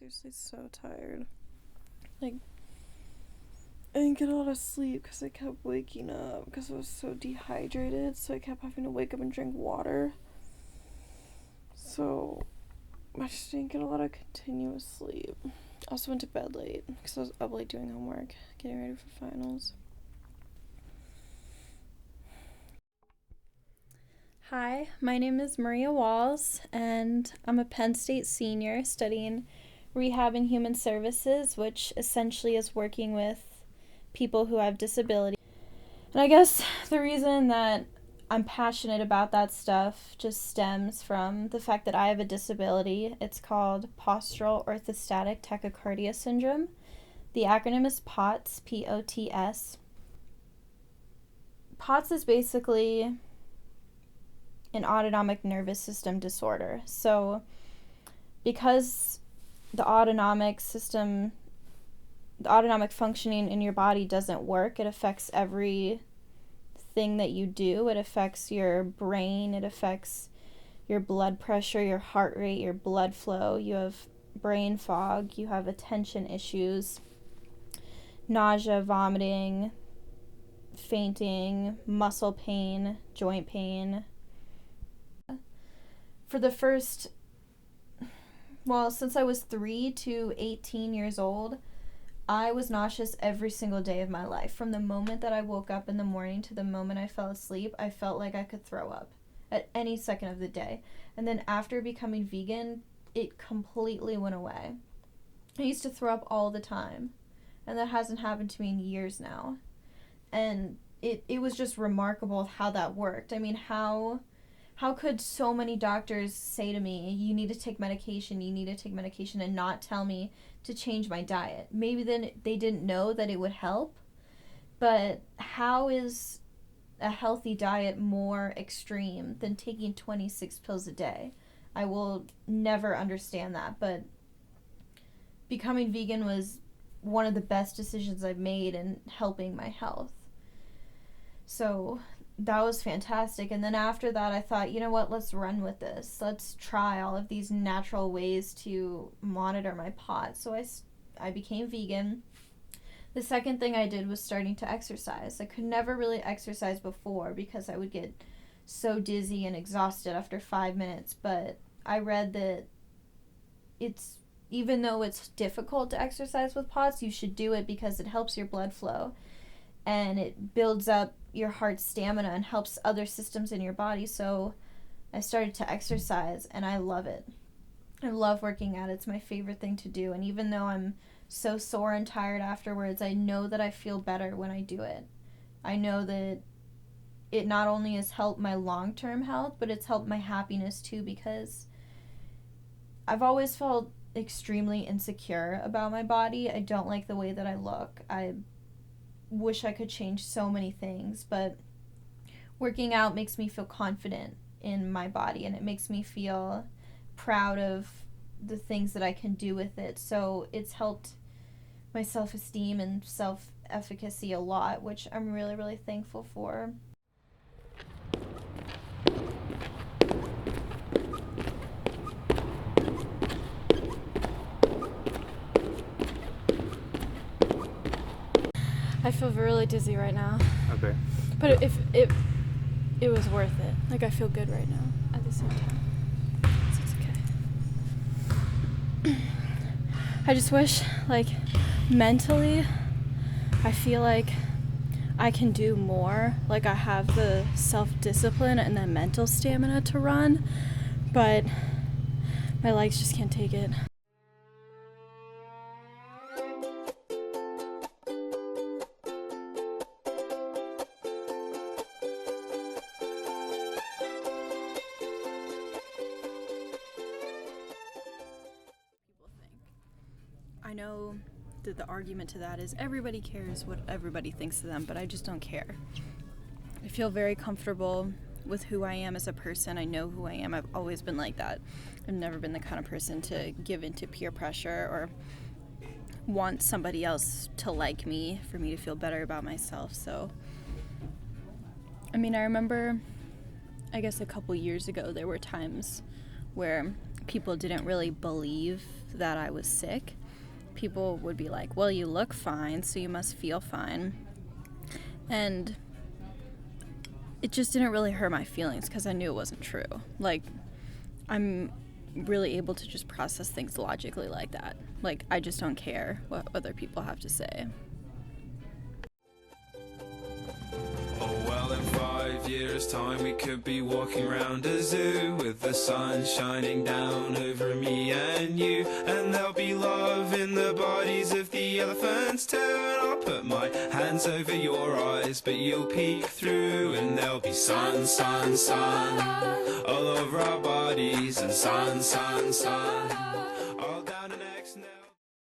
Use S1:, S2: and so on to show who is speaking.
S1: seriously so tired. Like, I didn't get a lot of sleep because I kept waking up because I was so dehydrated, so I kept having to wake up and drink water. So, I just didn't get a lot of continuous sleep. I also went to bed late because I was up late doing homework, getting ready for finals. Hi, my name is Maria Walls, and I'm a Penn State senior studying rehab and human services, which essentially is working with people who have disabilities. And I guess the reason that I'm passionate about that stuff just stems from the fact that I have a disability. It's called postural orthostatic tachycardia syndrome. The acronym is POTS, P-O-T-S. POTS is basically an autonomic nervous system disorder. So because the autonomic functioning in your body doesn't work, it affects everything that you do. It affects your brain, it affects your blood pressure, your heart rate, your blood flow. You have brain fog, you have attention issues, nausea, vomiting, fainting, muscle pain, joint pain. Since I was 3 to 18 years old, I was nauseous every single day of my life. From the moment that I woke up in the morning to the moment I fell asleep, I felt like I could throw up at any second of the day. And then after becoming vegan, it completely went away. I used to throw up all the time, and that hasn't happened to me in years now. And it was just remarkable how that worked. I mean, how could so many doctors say to me, you need to take medication, and not tell me to change my diet? Maybe then they didn't know that it would help, but how is a healthy diet more extreme than taking 26 pills a day? I will never understand that, but becoming vegan was one of the best decisions I've made in helping my health. So that was fantastic. And then after that, I thought, you know what, let's run with this. Let's try all of these natural ways to monitor my POTS. So I became vegan. The second thing I did was starting to exercise. I could never really exercise before because I would get so dizzy and exhausted after 5 minutes. But I read that even though it's difficult to exercise with POTS, you should do it because it helps your blood flow. And it builds up your heart's stamina and helps other systems in your body. So I started to exercise, and I love it. I love working out. It's my favorite thing to do. And even though I'm so sore and tired afterwards, I know that I feel better when I do it. I know that it not only has helped my long-term health, but it's helped my happiness too, because I've always felt extremely insecure about my body. I don't like the way that I look. I wish I could change so many things, but working out makes me feel confident in my body, and it makes me feel proud of the things that I can do with it. So it's helped my self-esteem and self-efficacy a lot, which I'm really, really thankful for. I feel really dizzy right now.
S2: Okay.
S1: But if it was worth it. Like, I feel good right now at the same time. So it's okay. I just wish, like, mentally, I feel like I can do more. Like, I have the self-discipline and the mental stamina to run, but my legs just can't take it. I know that the argument to that is everybody cares what everybody thinks of them, but I just don't care. I feel very comfortable with who I am as a person. I know who I am. I've always been like that. I've never been the kind of person to give in to peer pressure or want somebody else to like me for me to feel better about myself. So, I mean, I remember, I guess a couple years ago, there were times where
S2: people didn't really believe that I was sick. People would be like, well, you look fine, so you must feel fine. And it just didn't really hurt my feelings because I knew it wasn't true. Like, I'm really able to just process things logically like that. Like, I just don't care what other people have to say.
S3: Oh, well, in 5 years' time we could be walking around a zoo with the sun shining down over me and you, and there'll be love in the bodies of the elephants too, and I'll put my hands over your eyes, but you'll peek through, and there'll be sun, sun, sun all over our bodies, and sun, sun, sun